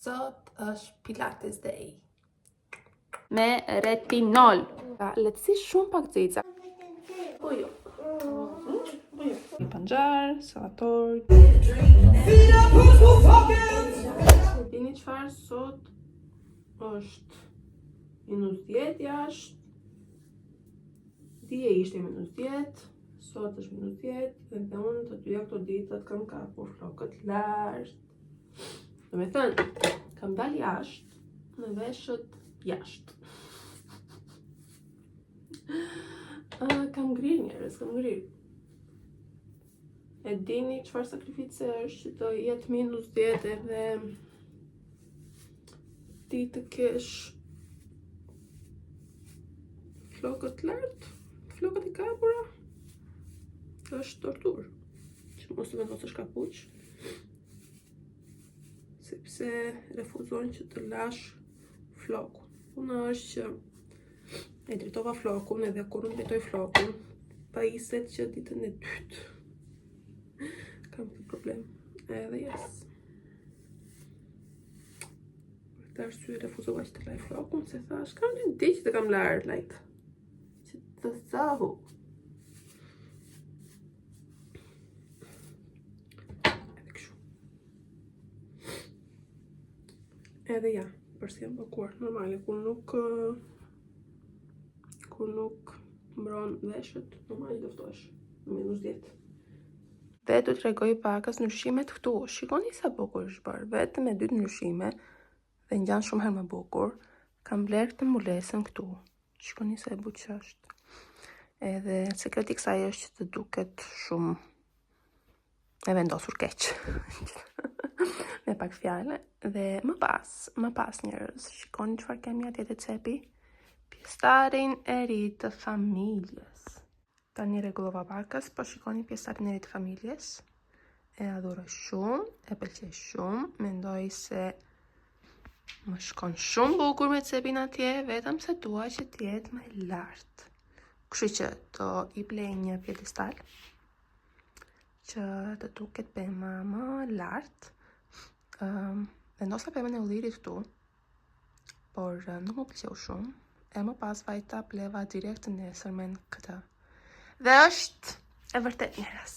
Sot është Pilates Day. Me retinol. Lehtësi shumë pak cica. Po jo. Një panxar, salator. Dini çfarë sot është -10 jashtë. Dje ishte -10, sot është -10 dhe unë të dyja këto ditët kam kapur flokët lart. Do me thënë, kam dal jashtë në veshët jashtë. Kam ngrirë njerëz, kam ngrirë. E dini çfarë sakrifice është që të jetë -10 edhe ti të kesh flokët lartë, flokët i kapura? Është torturë. Që mos të vendosësh kapuç, sepse refuzojnë që të lash flokun. Puna është që e drejtova flokun edhe kur unë drejtoj flokun, pajiset që ditën e dytë kam këtë problem. Edhe jes. Për këtë arsye refuzova që të laj flokun, se thash, kam një ditë që të kam larë, like, që të thahu. Edhe kështu. Edhe ja, përsi jam bëkuar, normale, kur nuk mbron veshët, normale dëftohesh, -10. Dhe du të tregoj pakës ndryshimet këtu. Shikoni sa bukur është bërë, vetëm me 2 ndryshime dhe ngjan shumë herë më bukur. Kam bler këtë mbulesën këtu. Shikoni sa e bukur është. Edhe sekreti i kësaj është që të duket shumë e vendosur keq. Me pak fjalë. Dhe më pas njerëz, shikoni çfarë kemi atje te cepi. Pjestarin e ri të familjes. Tani rregullova pakës, po shikoni pjestarin e ri të familjes. E adhuroj shumë, e pëlqej shumë, mendoj se më shkon shumë bukur me cepin atje, vetëm se dua që të jetë më lart. Kështu që do i blej një pjedestal që të duket pema më lart. Vendosa pemën e ullirit këtu, por nuk më pëlqeu shumë. E më pas vajta bleva direkt nesërmen këtë. Dhe është e vërtet njerëz.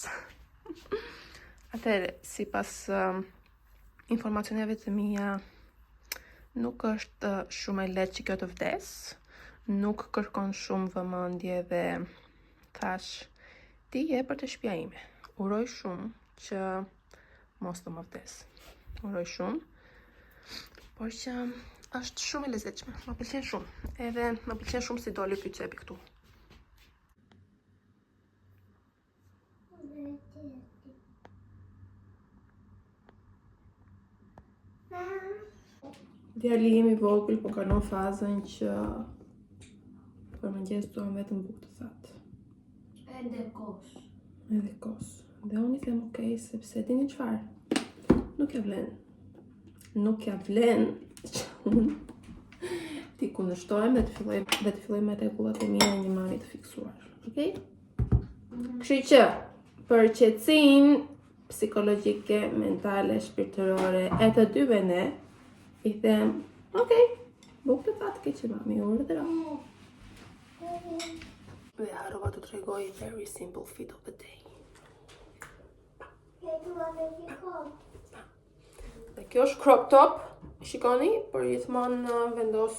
Atëherë, sipas informacioneve të mia, nuk është shumë e lehtë që kjo të vdes. Nuk kërkon shumë vëmendje dhe thash, ti je për të shtëpia ime. Uroj shumë që mos të më vdes. Uroj shumë. Por që është shumë e lezetshme. Më pëlqen shumë. Edhe më pëlqen shumë si doli ky cepi këtu. Djali im i vogël po kanon fazën që për mëngjes duam vetëm bukë të thatë. Edhe kos. Edhe kos. Dhe unë i them okej, sepse dini çfarë? Nuk ja vlen. Nuk ja vlen që unë ti kundërshtohem dhe të filloj me rregullat e mia një mami të fiksuar. Okej? Kështu që për qetësinë psikologjike, mentale, shpirtërore e të dyve ne, i them, okej, bukë të thatë ke që mami urdhëra. Dhe harrova të tregoj very simple fit of the day. Dhe kjo është crop top, shikoni, por gjithmonë vendos,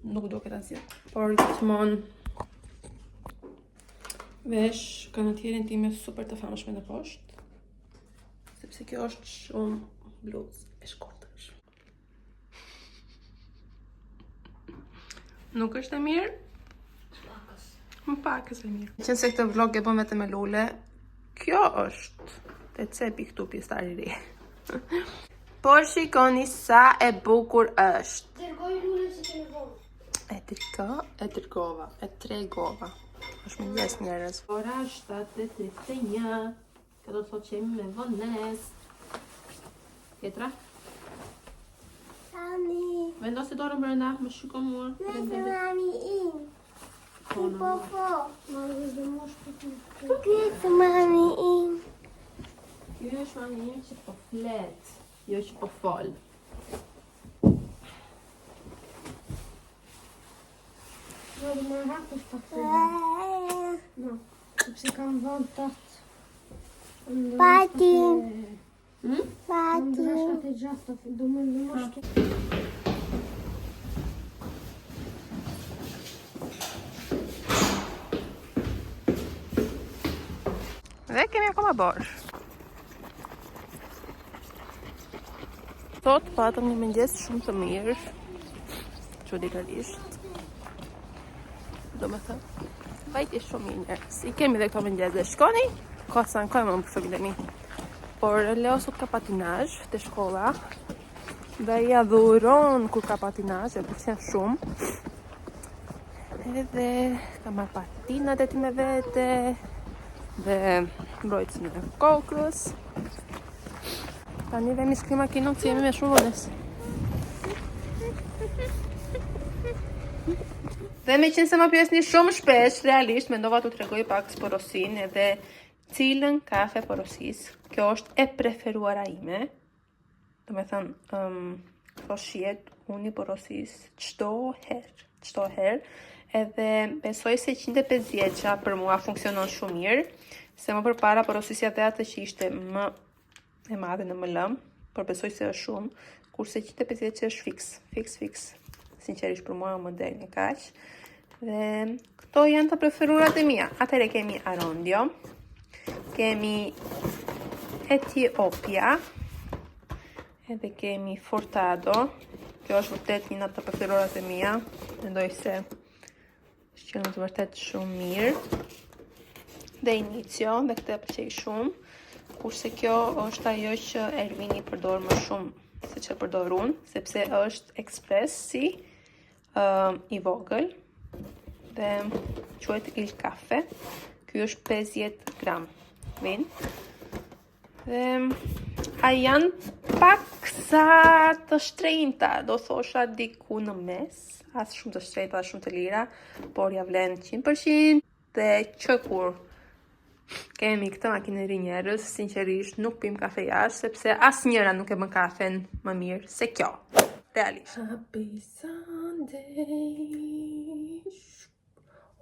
nuk duket asgjë, por gjithmonë vesh kanatierin time super të famshme në poshtë, sepse kjo është shumë bluzë e shkurtër. Nuk është e mirë? Më pakës e mirë. Qenë se këtë vlog e bëm vetëm me lule, kjo është te cepi këtu pjestari i ri. Por shikoni sa e bukur është. Dërgoj lule që të lëvon. E tregova. Është mëngjes njerëz. Ora është 7:31. Kjo do të thotë që jemi me vones. Tjetra? Mami. Vendosi dorën brenda, më shiko mua. Mami im. Po, Po. Mami dhe mosh për të. Këtë mami im. Kjo është mami im që po flet, jo që po fol. Do më hapësh pak të no, sepse kam vënë tot. Pati. Pati. Ndryshat e gjatë, do më shtu. Dhe kemi akoma borsh. Sot patëm një mëngjes shumë të mirë, çuditërisht. Do me thënë, vajti shumë mirë. Si kemi dhe këto mëngjes dhe shkoni, kosa në kojmë më përshëgilemi. Por Leo sot ka patinazh të shkolla, dhe i adhuron kur ka patinazh, e pëlqen shumë. Edhe ka marrë patinat e ti me vete, dhe mbrojtësin e kokës. Tani vemi s'kri makinon që jemi me shumë vones. Dhe me qenë se më pjesni shumë shpesh, realisht mendova t'u tregoj pak sporosin edhe cilën kafe porosis. Kjo është e preferuara ime. Do me thënë, këto shihet unë i porosis çdo herë. Edhe besoj se 150 vjeça për mua funksionon shumë mirë, se më përpara porosisja dhe atë që ishte më e madhe në ML, por besoj se është shumë, kurse 150 vjeç është fix. Sinqerisht për mua më del një kaq. Dhe këto janë të preferurat e mia. Atëre kemi Arondio, kemi Etiopia, edhe kemi Furtado. Kjo është vërtet një nga të preferurat e mia. Mendoj se që në të vërtet shumë mirë. Dhe Inicio, dhe këtë e pëlqej shumë. Kurse kjo është ajo që Ervini përdor më shumë se që përdor unë, sepse është ekspres si i vogël. Dhe quhet Il Cafe. Ky është 50 gram. Vin. Dhe a janë paksa të shtrenjta, do thosha diku në mes. As shumë të shtrejta dhe shumë të lira, por ja vlen 100%. Dhe që kur kemi këtë makineri njerëz, sinqerisht nuk pim kafe jashtë, sepse asnjëra nuk e bën kafen më mirë se kjo. Realisht. Happy Sunday.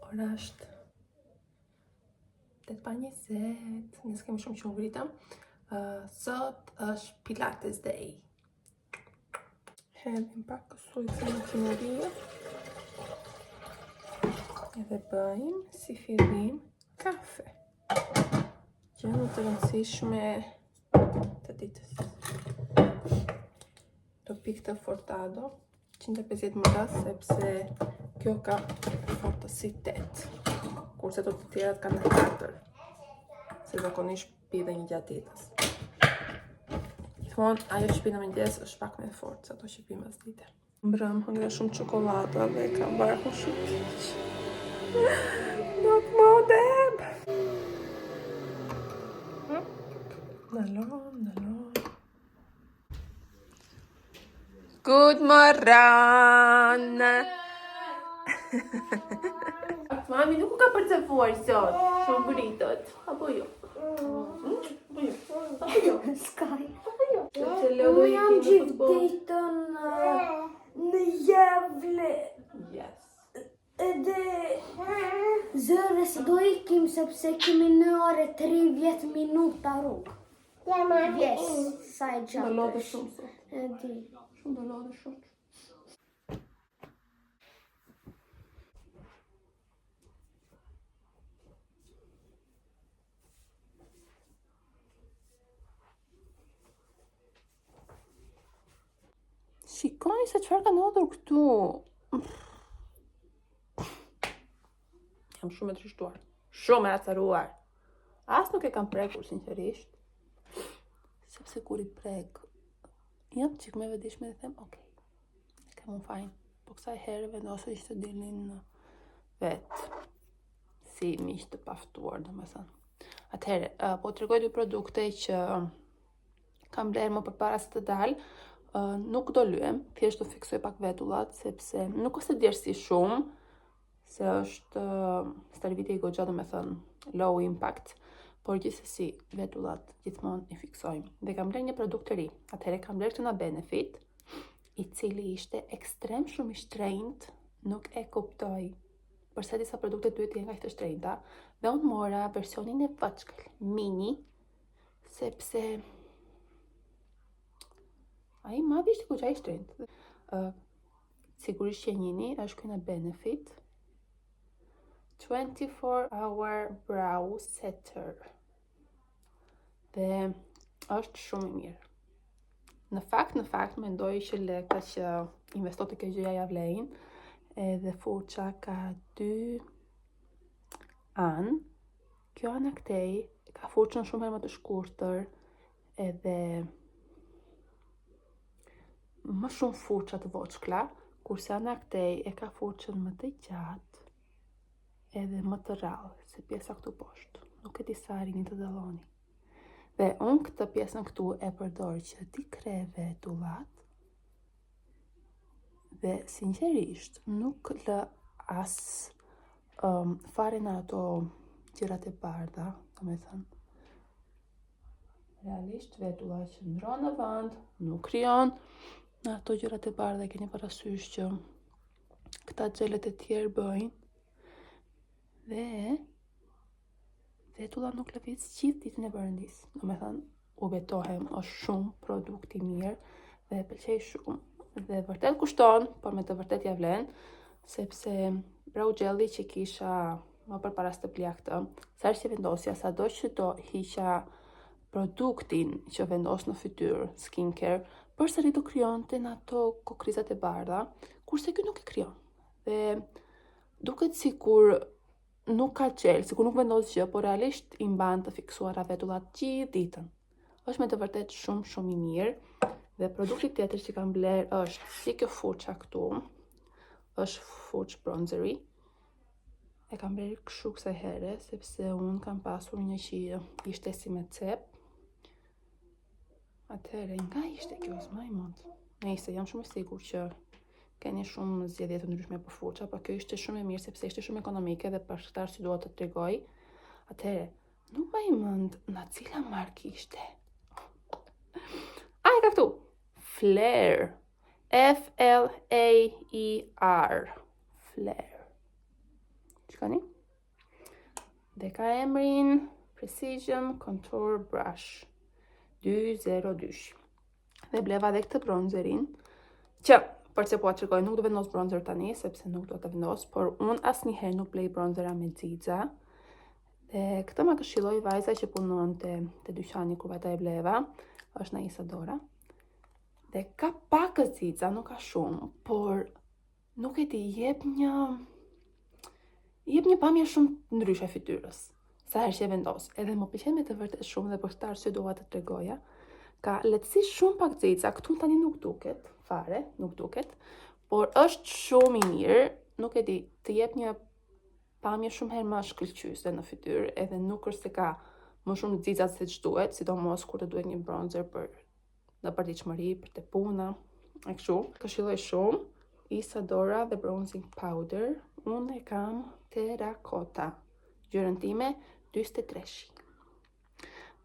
Ora është 8:20. Nësë kemi shumë që ngritëm. Sot është Pilates Day. Hedhim pak kësuj të makinerie. Edhe bëjmë si fillim kafe. Që në të rëndësishme të ditës. Do pik të Furtado 150 mg, sepse kjo ka fortësitet. Kurse të tjerat kanë 4. Se zakonisht pi dhe një gjatë ditës. Gjithmonë, ajo që pi në mëngjes është pak me fort, se ato që pi mas dite. Mbrëm, hëngra shumë çokolata dhe kam barku shumë keq. Nuk më deb! Nalon. Good morning! Mami nuk u ka përcefuar sot, shumë gritot. Apo jo? Apo jo? Skaj. Unë jam gjithë ditën në Gävle. Yes. Edhe zëre se do ikim sepse kemi në ore 30 minuta rrugë. Yes, sa e gjatë. Do lodhe shumë sot. E di. Shumë do lodhe shumë. Shikoni se çfarë ka ndodhur këtu. Jam shumë e trishtuar. Shumë e acaruar. As nuk e kam prekur, sinqerisht. Sepse kur i prek, jam qik me vedishme dhe them, okej, kam unë fajn. Po kësaj herë vendose ishte dilin vetë. Si miq të paftuar, domethënë. Atëherë, po t'rregoj dy produkte që kam bler më përpara se të dalë. Nuk do lyem, thjesht do fiksoj pak vetullat, sepse nuk është djersi shumë, se është starvite i goxha, domethënë low impact, por gjithsesi vetullat gjithmonë i fiksojmë. Dhe kam bler një produkt të ri. Atëherë kam bler këtë nga Benefit, i cili ishte ekstrem shumë i shtrenjtë, nuk e kuptoj përse disa produkte duhet të jenë kaq të shtrenjta, dhe unë mora versionin e vogël, mini, sepse ai madh ishte goxha i shtrenjtë. Sigurisht që njëni është ky në Benefit 24-hour brow setter. Dhe është shumë i mirë. Në fakt mendoj që leka që investo të kjo gjëja ja vlejnë, edhe fuqa ka 2 anë. Kjo anë këtej ka fuqën shumë herë më të shkurtër, edhe më shumë fuqa të voçkla, kurse ana këtej e ka fuqën më të gjatë edhe më të rrallë se pjesa këtu poshtë. Nuk e di sa rini të dalloni. Dhe unë këtë pjesën këtu e përdor që t'i kre vetullat, dhe sinqerisht nuk lë as fare në ato gjërat e bardha, domethënë. Realisht vetullat që ndron në vend, nuk krijon në ato gjërat e bardha. Keni parasysh që këta xhelet e tjerë bëjnë, dhe vetullat nuk lëviz gjithë ditën e perëndis. Domethënë, u betohem, është shumë produkt i mirë dhe e pëlqej shumë. Dhe vërtet kushton, por me të vërtet ja vlen, sepse brow jelly që kisha më përpara se të plija këtë, sa herë që vendosja, sado që do hiqa produktin që vendos në fytyrë, skincare, përsëri do krijonte në ato kokrizat e bardha, kurse ky nuk e krijon. Dhe duket sikur nuk ka gjel, sikur nuk vendos gjë, por realisht i mban të fiksuara vetullat gjithë ditën. Është me të vërtet shumë i mirë. Dhe produkti tjetër që kam bler është si kjo fuqa këtu, është fuq bronzeri. E kam bler kështu kësaj here, sepse unë kam pasur një që ishte si me cep. Atëherë, nga ishte kjo, s'maj mund. Nëse jam shumë i sigur që keni shumë zgjedhje të ndryshme për fuqa, por kjo ishte shumë e mirë sepse ishte shumë ekonomike dhe për këtë arsye dua të tregoj. Atëherë, nuk mbaj mend nga cila markë ishte. Ka këtu. Flare. F-L-A-E-R. Flare. Shikoni? Dhe ka emrin Precision Contour Brush 202. Dhe bleva dhe këtë bronzerin, që përse po atërgoj nuk do vendos bronzer tani, sepse nuk do të vendos, por unë asnjëherë nuk blej bronzera me xixa. Dhe këtë ma këshilloi vajza që punon te dyqani ku vata e bleva, është në Isadora. Dhe ka pak xixa, nuk ka shumë, por nuk e di, jep një pamje shumë ndryshe fytyrës. Sa herë që e vendos, edhe më pëlqen me të vërtet shumë dhe për këtë arsye dua të tregoja. Ka lehtësi shumë pak xixa, këtu tani nuk duket fare, nuk duket, por është shumë i mirë, nuk e di, të jep një pamje shumë herë më shkëlqyese në fytyrë, edhe nuk është se ka më shumë xixa se ç'duhet, sidomos kur të duhet një bronzer në përditshmëri, për te puna, e kështu. Këshilloj shumë Isadora dhe bronzing powder, unë e kam Terracotta, gjërën time 43.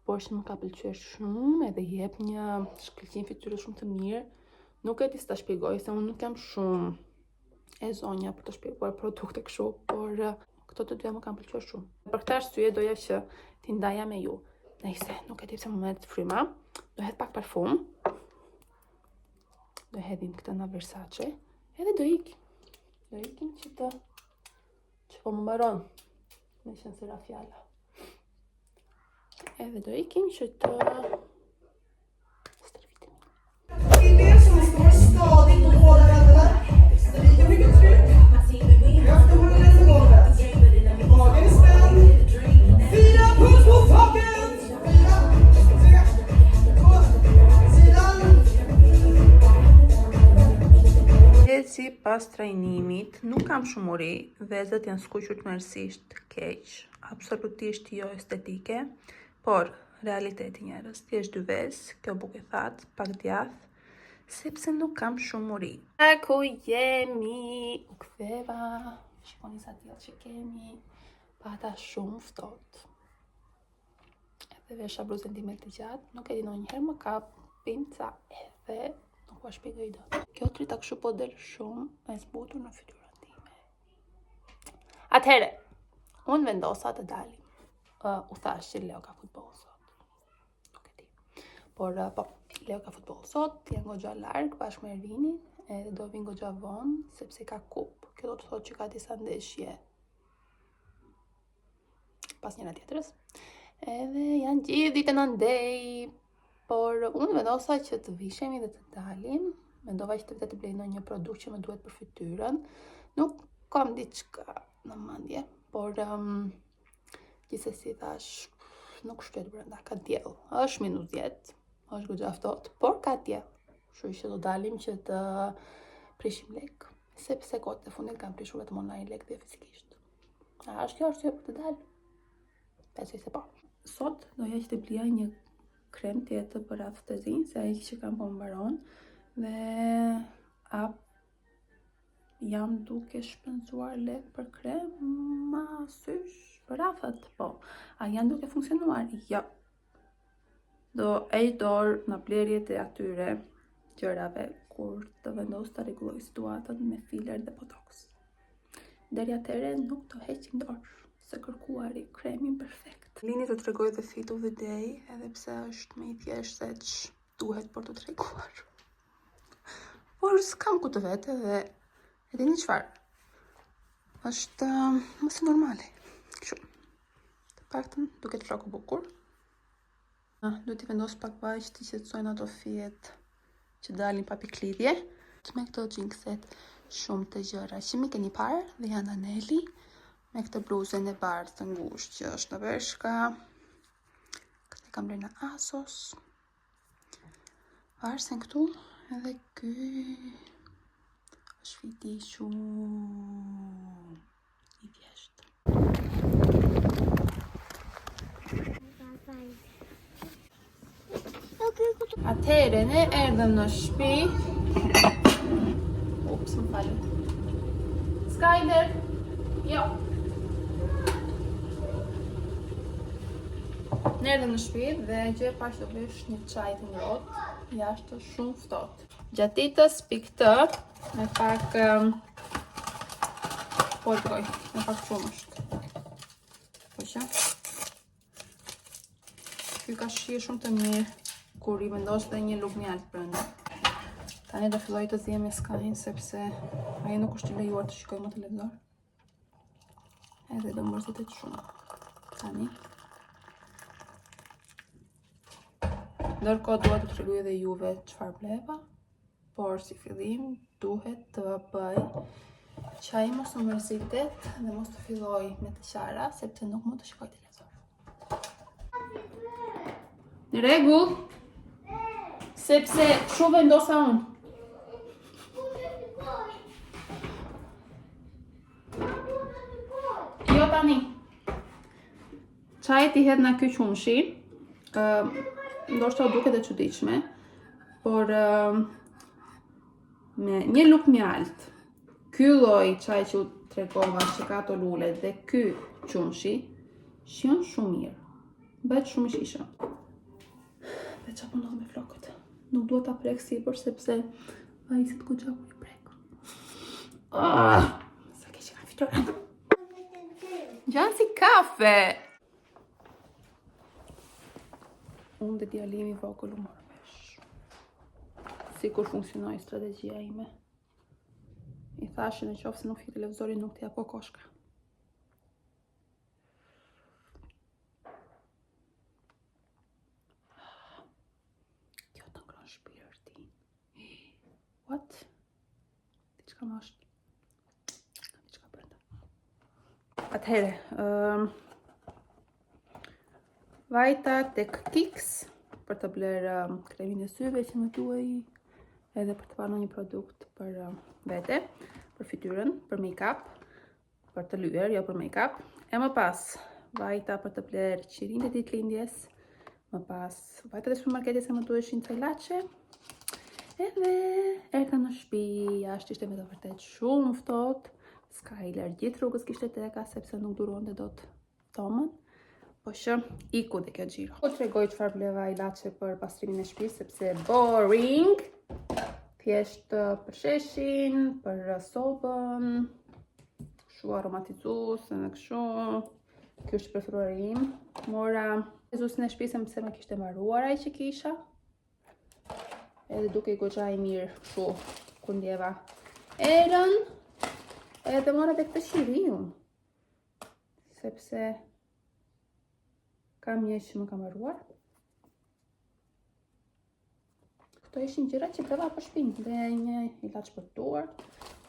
Por që më ka pëlqyer shumë edhe jep një shkëlqim fytyre shumë të mirë. Nuk e di ta shpjegoj se unë nuk jam shumë e zonja për të shpjeguar produkte kështu, por këto të dyja më kanë pëlqyer shumë. Për këtë arsye doja që t'i ndaja me ju. Nëse nuk e di pse më merret fryma, do hedh pak parfum. Do hedhim këtë në Versace edhe do ikim që po më mbaron. Me qenë se ra fjalla. Edhe do ikim që të stërvitemi. I det som står stadigt på båda händerna. Lika mycket tryck. Kraften på den ena golvet. Magen är spänd. 4 puls på taket. 4, 3, 2, sidan. Si pas trajnimit, nuk kam shumë uri, vezët janë skuqur tmerrsisht keq, absolutisht jo estetike, por realiteti njerëz, thjesht 2 vezë, kjo bukë e thatë, pak djath, sepse nuk kam shumë uri. Ku jemi? U ktheva, shikoni sa tjellë që kemi, pata shumë ftohtë. Edhe vesha bluzën time të gjatë, nuk e di ndonjëherë më kap pinca edhe nuk po shpjegoj dot. Kjo trita kështu po del shumë e zbutur në fytyrën time. Atëhere, unë vendosa të dalim. U thash që Leo ka futboll sot. Nuk e di. Por, po, Leo ka futboll sot, janë goxha larg bashkë me Ervinin, edhe do vinë goxha vonë, sepse ka kup. Kjo do të thotë që ka disa ndeshje pas njëra tjetrës. Edhe janë gjithë ditën andej. Por unë vendosa që të vishemi dhe të dalim. Mendova që të blej ndonjë produkt që më duhet për fytyrën. Nuk kam diçka në mendje, por gjithsesi thash, nuk shtet brenda, ka diell. Është -10, është goxha ftohtë, por ka diell. Kështu që do dalim që të prishim lek, sepse kohët e fundit kam prishur vetëm online lek dhe fizikisht. A është kjo arsye për të dalë? Besoj se po. Sot doja që të blija një krem tjetër për aftësinë, se ai që kam po mbaron dhe jam duke shpenzuar lek për krem sysh për afat, po. A janë duke funksionuar? Jo. Do e dorë në blerjet e atyre gjërave kur të vendos të rregulloj situatën me filler dhe botox. Deri atëherë nuk do heqim dorë se kërkuari kremin perfekt. Lini të tregoj the fit of the day, edhe pse është më i thjeshtë se që duhet për të treguar. Por s'kam ku të vete dhe e dini çfarë? Është më si normale. Kështu. Të paktën duket floku bukur. Duhet t'i vendos pak vaj që t'i qetësojnë ato fijet që dalin pa piklidhje. Me këto xhinkset shumë të gjëra që mi keni parë dhe janë aneli. Me këtë bluzën e bardhë të ngushtë që është në Bershka. Këtë kam blerë në Asos. Varsen këtu edhe ky është fiti shumë i thjeshtë. Atëherë ne erdhëm në shtëpi. Ups, më falë. Skyler. Jo. Ne erdhëm në shtëpi dhe gjë pa që do bësh një çaj të ngrohtë, jashtë shumë ftohtë. Gjatë ditës pi këtë me pak polkoj, me pak qumësht. Po që? Ky ka shije shumë të mirë kur i vendos dhe një luk mjalt brenda. Tani do filloj të zihem me Sky-in sepse ai nuk është i lejuar të shikojë më televizor. Edhe do mërzitet shumë. Tani. Ndërkohë dua të tregoj edhe juve çfarë bleva, por si fillim duhet të bëj çaj mos u mërzitet dhe mos të filloj me të qara, sepse nuk mund të shikoj televizor. Në rregull, sepse kështu vendosa unë. Jo tani. Çajet i hedh në ky qumshi. Ndoshta duket e çuditshme, por me një luk mjalt, ky lloj çaj që u tregova që ka ato lulet dhe ky qumshi, shijon shumë mirë. Bëhet shumë i shishëm. Dhe çfarë ndodh me flokët? Nuk duhet ta prek sipër sepse ai si të goxha kur i prek. Sa keq ka fituar. Gjanë si kafe. Unë dhe djalimi vogël u morë vesh. Si kur funksionoj strategjia ime. I thashë në qofë se nuk fi televizorin nuk t'ja po koshka. Kjo të ngron shpirtin. What? Diçka më është. Diçka brenda. Atëhere, vajta tek Kix për të bler kremin e syve që më duaj, edhe për të parë një produkt për vete, për fytyrën, për make-up, për të lyer, jo për make-up. E më pas, vajta për të bler qirin e ditëlindjes, më pas, vajta të supermarketit se më duheshin ca ilaçe. Edhe erdha në shtëpi, jashtë ishte me të vërtet shumë ftohtë. Skyler gjithë rrugës kishte teka sepse nuk duronte dot tomën. Po që iku dhe kjo xhiro. Po tregoj çfarë bleva ilaçe për pastrimin e shtëpisë sepse boring. Thjesht për sheshin, për sobën, kështu aromatizues, në kështu. Kjo është preferuari im. Mora Jezusin e shtëpisë pse më kishte mbaruar ai që kisha. Edhe duke i goxha i mirë kështu kur ndjeva erën. Edhe mora tek të shiriun. Sepse kam një që më ka mbaruar. Këto ishin gjërat që prova për shtëpinë, dhe një ilaç për duart,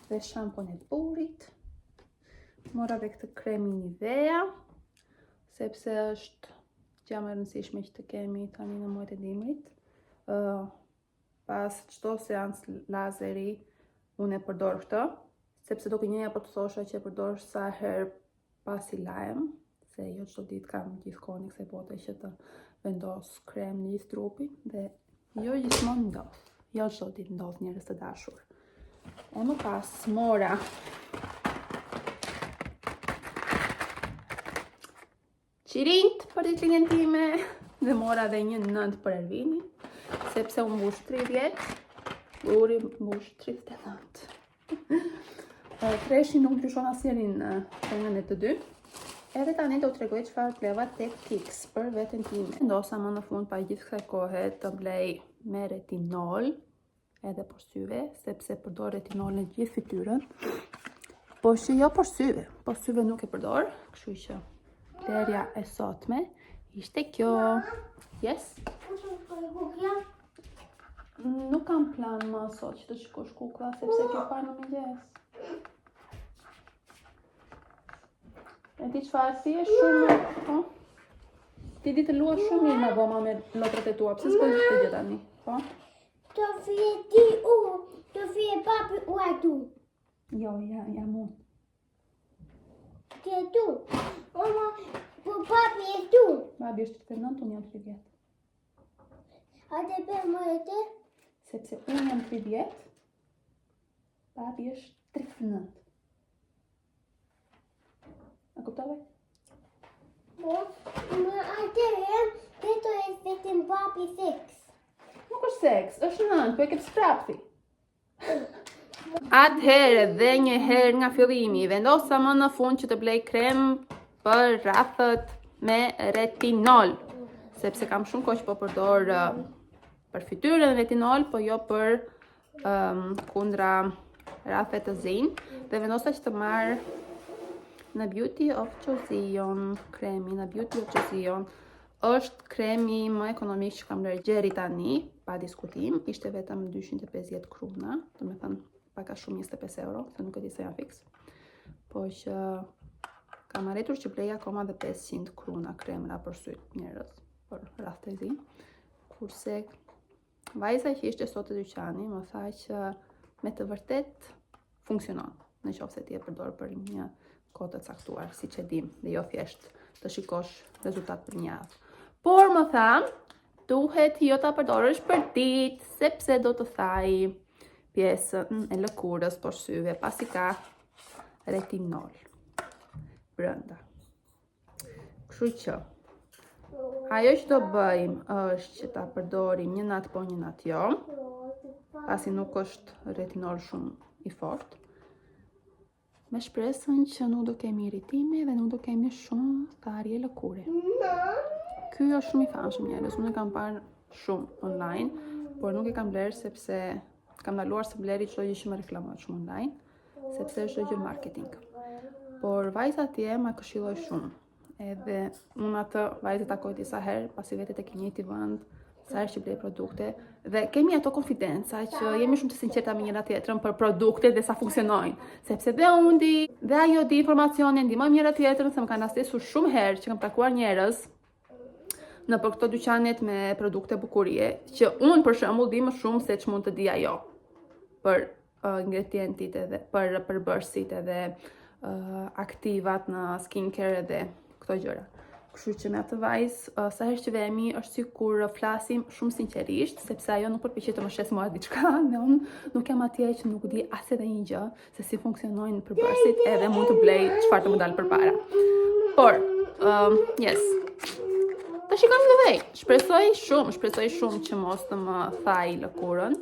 dhe shampon e burit. Mora dhe këtë kremi Nivea, sepse është gjë më e rëndësishme që të kemi tani në muajt e dimrit. Pas çdo seancë lazeri unë e përdor këtë, sepse do kënjëja po të thosha që e përdor sa herë pasi lajem, se jo çdo ditë kam gjithkohë në kësaj bote që të vendos krem në gjithë trupin, dhe jo gjithmonë ndodh. Jo çdo ditë ndodh, njerëz të dashur. E më pas mora qirinjt për ditëlindjen time, dhe mora dhe një nënt për Ervinin, sepse unë mbush 30, Uri mbush 39. Treshi nuk ndryshon asnjëri në nga ne të dy. Edhe tani do t'tregoj çfarë bleva tek Kix për veten time. Vendosa më në fund pa gjithë kësaj kohe të blej me retinol, edhe për syve, sepse përdor retinol në gjithë fytyrën. Po që jo për syve, po syve nuk e përdor, kështu që blerja e sotme ishte kjo. Yes? Nuk kam plan më sot që të shikosh kukla, sepse ke parë në mëngjes. E ti çfarë si e shumë, po? Ti di të luash shumë mirë me voma me lotrat e tua, pse s'po i të gjë tani, po? Të fije ti të fije papi u e tu. Jo, jam unë. Ti e tu. Mama, po papi e tu. Babi është 39, unë jam 30. Hajde për më e te. Sepse unë jam 30, babi është 39. A kuptove? Po, më atëherë, këto e vetëm papi seks. Nuk është seks, është nënt, po e ke sprapti. Atëherë dhe një herë nga fillimi, vendosa më në fund që të blej krem për rrafët me retinol, sepse kam shumë kohë që po përdor për fytyrën retinol, po jo për kundra rrafet të zinj, dhe vendosa që të marr në Beauty of Josion, kremi në Beauty of Josion është kremi më ekonomik që kam lërë gjeri tani, pa diskutim, ishte vetëm 250 kruna, do me thënë paka shumë 25 euro, se nuk e di se janë fix, po që kam arritur që blej akoma dhe 500 kruna kremra për syt njerëz, për rraf të zi, kurse vajza që ishte sot të dyqani më tha që me të vërtet funksionon, në qoftë se ti e përdor për një kohë të caktuar, siç e dim, dhe jo thjesht të shikosh rezultat për një javë. Por më tha, duhet jo ta përdorësh për ditë, sepse do të thaj pjesën e lëkurës për syve, pasi ka retinol brenda. Kështu që ajo që do bëjmë është që ta përdorim një natë po një natë jo, pasi nuk është retinol shumë i fortë, me shpresën që nuk do kemi irritime dhe nuk do kemi shumë tharje lëkure. Ky është shumë i famshëm njerëz, unë e kam parë shumë online, por nuk e kam blerë sepse kam ndaluar se bleri çdo gjë që më reklamohet shumë online, sepse është gjë marketing. Por vajza atje ma këshilloi shumë. Edhe unë atë vajzë takoj disa herë, pasi vetë tek njëjti vend, sa herë që blej produkte, dhe kemi ato konfidenca që jemi shumë të sinqerta me njëra tjetrën për produktet dhe sa funksionojnë, sepse dhe unë di, dhe ajo di informacionin, ndihmojmë njëra tjetrën, se më kanë rastesur shumë herë që kam takuar njerëz në për këto dyqanet me produkte bukurie, që unë për shembull di më shumë se ç'mund të di ajo për ingredientit edhe për përbërësit edhe aktivat në skincare edhe këto gjëra. Kështu që me atë vajzë, sa herë që vemi, është sikur flasim shumë sinqerisht, sepse ajo nuk përpiqet të më shes mua diçka, dhe unë nuk jam atje që nuk di as edhe një gjë se si funksionojnë përbërësit edhe mund të blej çfarë të më dalë përpara. Por, yes. Të shikojmë në vej. Shpresoj shumë që mos të më thaj lëkurën,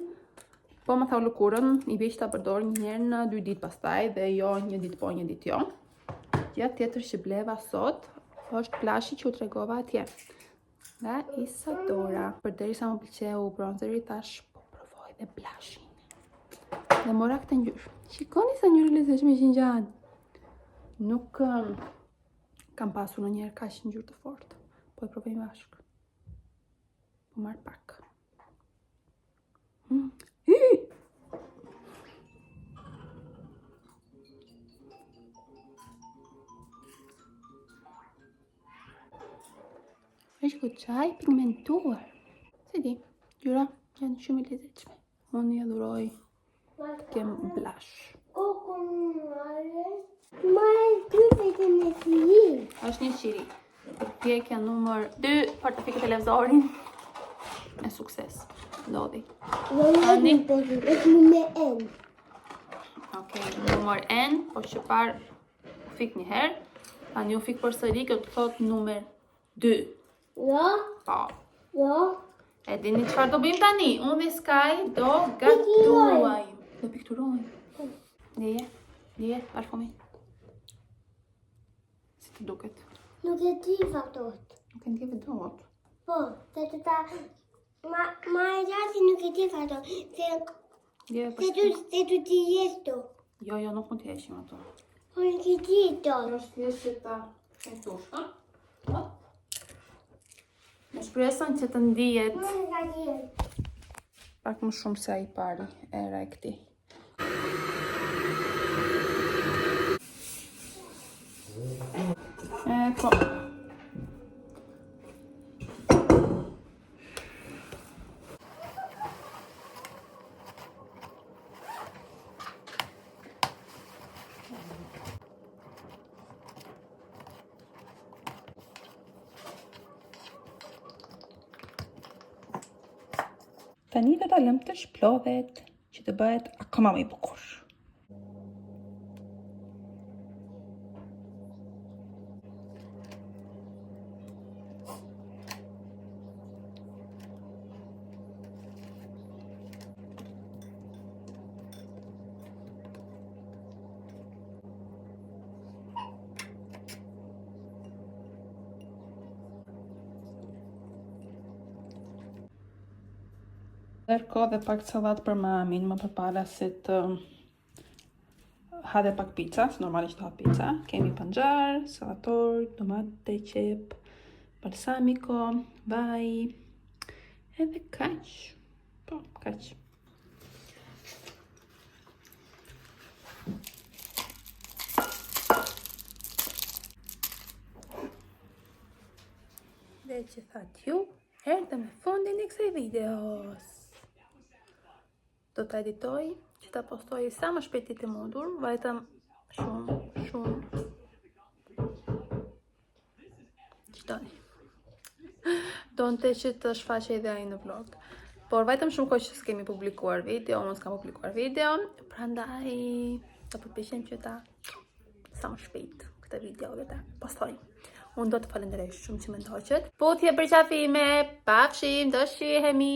Po më tha lëkurën, i veç ta përdor një herë në 2 ditë pastaj dhe jo një ditë po, një ditë jo. Gjë tjetër që bleva sot është plashi që u tregova atje. Nga Isadora. Përderisa më pëlqeu bronzeri tash po provoj dhe blashin. Dhe mora këtë ngjyrë. Shikoni sa ngjyrë lezetshme që ngjan. Nuk kam pasur ndonjëherë kaq ngjyrë të fortë. Po e provojmë bashkë. Po marr pak. Është goçaj pigmentuar. Si di, ngjyra janë shumë e lezetshme. Unë ja dhuroj kem blush. Është një qiri. Përpjekja numër 2 për të fikë televizorin. Me sukses. Ndodhi. Tani. Okej, numër N, po që parë u fik një herë. Tani u fik përsëri, kjo të thot numër 2. Jo. Po. Jo. E dini çfarë do bëjmë tani? Unë dhe Sky do gatuajmë. Do pikturojmë. Leje, parfumi. Si të duket? Nuk e di fatot. Nuk e ndjeve dot. Po, se ta... Ma e gjati nuk e di fatot. Se du t'i jesh do. Jo, nuk mund t'heshim ato. Po nuk e di do. Është thjesht që ta shtush, ha? Në shpresën që të ndihet pak më shumë se ai pari era e këtij. Po. Tani do ta lëm të shplodhet që të bëhet akoma më i bukur. Ndërkohë dhe pak sallat për mamin, më përpara se të ha dhe pak pica, se normalisht ha pica. Kemi panxar, sallator, tomate, qep, balsamico, vaj, edhe kaq. Po, kaq. Dhe që thatë ju, erdhe me fundin e kësaj videos. Do të editoj që ta postoj sa më shpejt të mundur, vajtëm shumë qitoni. Donte që të shfaqe edhe ai në vlog. Por vajtëm shumë kohë që s'kemi publikuar video, unë s'kam publikuar video, prandaj do përpiqem që ta sa më shpejt këtë video dhe ta postoj. Unë do të falenderoj shumë që më ndoqët. Putje për qafime, pafshim, do shihemi.